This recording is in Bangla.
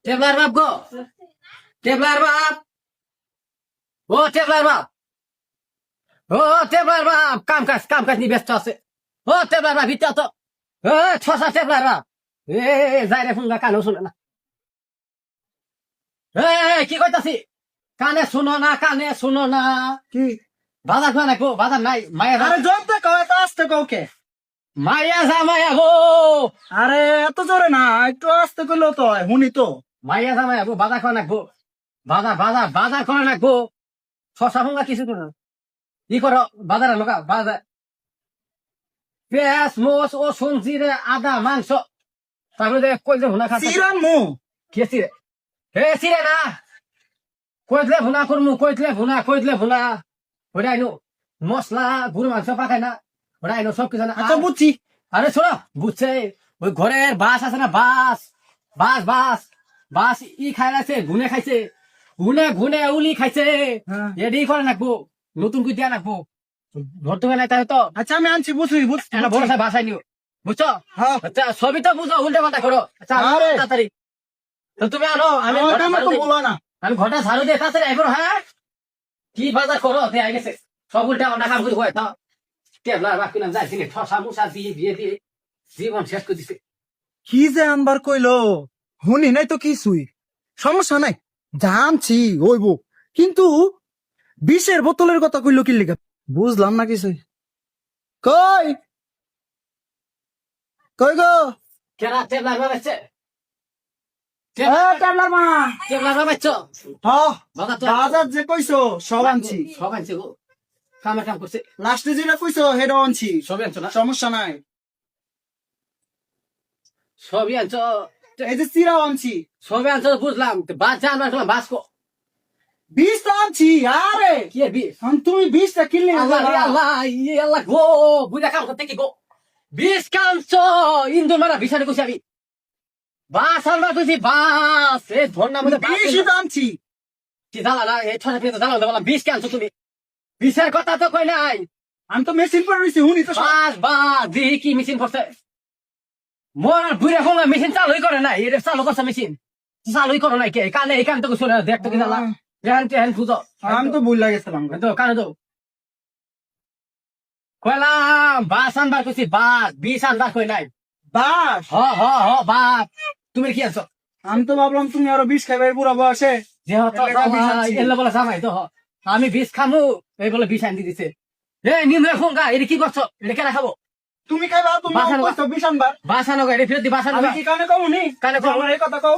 টেবলার বাপ গো, টেবলার বাপ, ও টেবলার বাপ, ও টেবলার বাপ, কাম কাজ নিয়ে ব্যস্ত আছে। ও টেবলার বাপ ভিতরে তো, ও ছসা টেবলার বাপ, যাই রে ফুঙ্গা কানেও শুনে না। কি কইতাছি, কানে শুনো না, কানে শুনো না। কি বাজার খোয়া নাই গো, বাজার নাই, মায়া আরে জমতে কও এত আস্তে কও কে? মায়া যা মায়া গো, আরে এত জোরে না, একটু আস্তে কইলেও তো হয়, শুনি তো। মায়া যা মায়া গো, বাজার খোয়া নাই গো, বাজার করে না গো, ছসা ফুঙ্গা কিছু করো না। ই করো বাজারে লোকা, বাজার পেঁয়াজ মোষ ও সঞ্জিরে আদা মাংস, তারপরে কই যে ভুনা খাচ্ছে চিরান মু কে চিরে, চিরে না, কইলে ভুনা করমু, কইলে ভুনা ওটা আইনো, মশলা গরু মাংস পাকায় না, ওটা আইনো সব কিছু না। আচ্ছা বুঝছি। আরে শোনো, বুঝছে ওই ঘরের বাস আছে না, বাস বাস বাস বাস ই খাই আছে, গুনে খাইছে, গুনে উলি খাইছে, হ্যাঁ। এডি করে নাকবো, নতুন করে দিয়া নাকবো, ধরতে নাই তাই তো আচ্ছা আমি আনছি, বুঝছি বুঝছি একটা বড় সাহেব বাসায় নিও, বুঝছো? হ্যাঁ। আচ্ছা সবই তো বুঝো, উল্টা পাল্টা করো। আচ্ছা আনো আরে। তাড়াতাড়ি, তো তুমি আনো, আমি আমার ঘরটা কামে ঝাড়ু তো দিই। বলো না। আমি ঘরটা ঝাড়ু দিয়ে তাড়াতাড়ি এগো। হ্যাঁ কি বাজার করো, আই গেছে সব উল্টা পাল্টা কাম করে হয় তো টেবলার বাকি নাম যাইছি ঠসা মুসা দিয়ে দিয়ে দিয়ে জীবন শেষ করে দিছে। কি যে আনবার কইলো, শুনি নাই তো কিছুই। সমস্যা নাই, জানছি ওইব, কিন্তু বিষের বোতলের কথা কইলো কি লিখা বুঝলাম না কিছুই। কই কই গো? কেনা টেবলার বাবাচ্ছে, টাবলার মা। টেবলার বাবাচ্ছ হ্যাঁ, বাজার তো বাজার যে কইছো সব আনছি। সব আনছে গো, কামে কাম করছে, লাস্টে যেটা কইছো সেটাও আনছি, সবই আনছো না, সমস্যা নাই। সবই আনছো, এই যে চিরাও আনছি, সবই আনছো বুঝলাম, বাস জানবার করলাম বাস কো বিষ তো আনছি। আরে কি আর বিষ, তুমি বিষটা কিনলে আল্লাহ রে আল্লাহ, আল্লাহ গো, বুঝা কাম করতে কি গো, বিষ কামছো ইন্দুর মারা বিষানে কইছি আমি, বাস আনবার কইছি, বাস এ ধর্নার মধ্যে বাস বিষই তো আনছি। কি জ্বালা না, এই ছটা পিঁড়ে জ্বালা বললাম, বিষ কে আনছো তুমি, বিষের কথা তো কই নাই, আমি তো মেশিন পরে রয়েছি, শুনি তো সব। বাস বাস দি কি মেশিন করছে, মোর বুড়ে হোক মেশিন চালুই করে নাই, এটা চালু করছে মেশিন, চালুই করে নাই কে, কানে এই কান তো শুনে দেখতো কি জ্বালা, হ্যান খুঁজো, আমি তো ভুল লাগেছিলাম। তো কানে তো কইলাম বাস আনবার কইছি, বাস বিষ আনবার কই নাই, বাস, হ বাপ, তুমি কি আনছো, আমি তো ভাবলাম তুমি আরো বিষ খাইবে বুড়া বয়সে। যেহেতু এলে বলে জামাই তো আমি বিষ খামু, এই বলে বিষ আনি দিছে, এ নিম্ন এখন গা, এটা কি করছো, এটা কেনা খাবো, তুমি খাইবা, তুমি বাসানো- কইছো বিষ আনবার। বাসানো গা, এটা ফেরত দি, বাসানো আমি গা, কি কানে কও নি? কানে কও। আমার এই কথা কও।